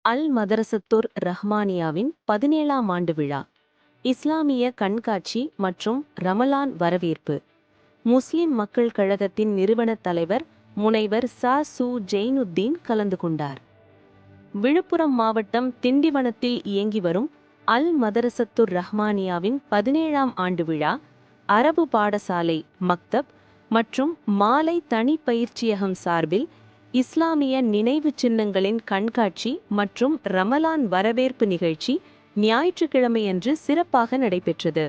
அல் மதரசத்துர் ரஹ்மானியாவின் 17ஆம் ஆண்டு விழா, இஸ்லாமிய கண்காட்சி மற்றும் ரமலான் வரவேற்பு. முஸ்லிம் மக்கள் கழகத்தின் நிறுவனத் தலைவர் முனைவர் சு ஜெயினுத்தீன் கலந்து கொண்டார். விழுப்புரம் மாவட்டம் திண்டிவனத்தில் இயங்கி வரும் அல் மதரசத்துர் ரஹ்மானியாவின் 17ஆம் ஆண்டு விழா, அரபு பாடசாலை மக்தப் மற்றும் மாலை தனி பயிற்சியகம் சார்பில் இஸ்லாமிய நினைவு சின்னங்களின் கண்காட்சி மற்றும் ரமலான் வரவேற்பு நிகழ்ச்சி ஞாயிற்றுக்கிழமையன்று சிறப்பாக நடைபெற்றது.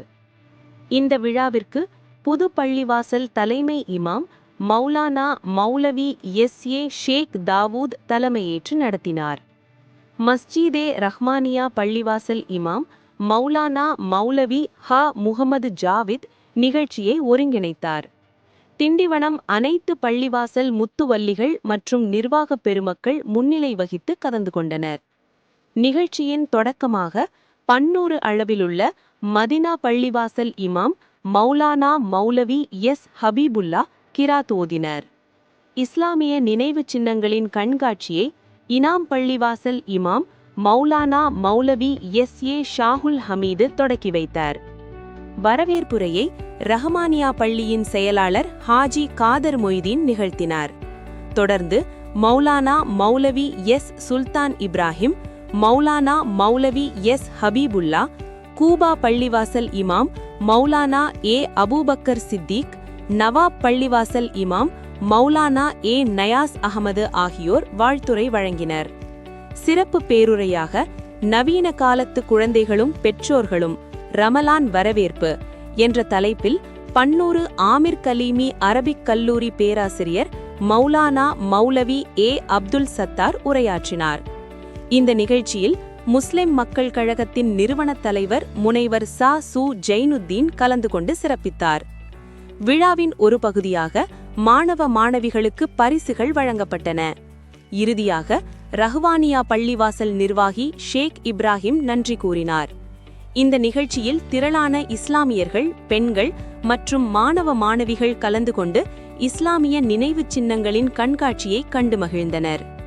இந்த விழாவிற்கு புது பள்ளிவாசல் தலைமை இமாம் மௌலானா மௌலவி ஷேக் தாவூத் தலைமையேற்று நடத்தினார். மஸ்ஜிதே ரஹ்மானியா பள்ளிவாசல் இமாம் மௌலானா மௌலவி முகமது ஜாவித் நிகழ்ச்சியை ஒருங்கிணைத்தார். திண்டிவனம் அனைத்து பள்ளிவாசல் முத்துவல்லிகள் மற்றும் நிர்வாக பெருமக்கள் முன்னிலை வகித்து கலந்து கொண்டனர். நிகழ்ச்சியின் தொடக்கமாக பன்னூறு அளவிலுள்ள மதினா பள்ளிவாசல் இமாம் மௌலானா மௌலவி ஹபீபுல்லா கிராத் ஓதினர். இஸ்லாமிய நினைவு சின்னங்களின் கண்காட்சியை இனாம் பள்ளிவாசல் இமாம் மௌலானா மௌலவி ஷாகுல் ஹமீது தொடக்கி வைத்தார். வரவேற்புரையை ரஹ்மானியா பள்ளியின் செயலாளர் ஹாஜி காதர் மொய்தீன் நிகழ்த்தினார். தொடர்ந்து மௌலானா மௌலவி சுல்தான் இப்ராஹிம், மௌலானா மௌலவி ஹபீபுல்லா, கூபா பள்ளிவாசல் இமாம் மௌலானா அபூபக்கர் சித்திக், நவாப் பள்ளிவாசல் இமாம் மௌலானா நயாஸ் அகமது ஆகியோர் வாழ்த்துரை வழங்கினர். சிறப்பு பேருரையாக நவீன காலத்து குழந்தைகளும் பெற்றோர்களும் ரமலான் வரவேற்பு என்ற தலைப்பில் பன்னூறு ஆமிர் கலீமி அரபிக் கல்லூரி பேராசிரியர் மௌலானா மௌலவி அப்துல் சத்தார் உரையாற்றினார். இந்த நிகழ்ச்சியில் முஸ்லிம் மக்கள் கழகத்தின் நிறுவனத் தலைவர் முனைவர் சு ஜெயினுத்தீன் கலந்து கொண்டு சிறப்பித்தார். விழாவின் ஒரு பகுதியாக மாணவ மாணவிகளுக்கு பரிசுகள் வழங்கப்பட்டன. இறுதியாக ரஹ்வானியா பள்ளிவாசல் நிர்வாகி ஷேக் இப்ராஹிம் நன்றி கூறினார். இந்த நிகழ்ச்சியில் திரளான இஸ்லாமியர்கள், பெண்கள் மற்றும் மாணவ மாணவிகள் கலந்து கொண்டு இஸ்லாமிய நினைவு சின்னங்களின் கண்காட்சியை கண்டு மகிழ்ந்தனர்.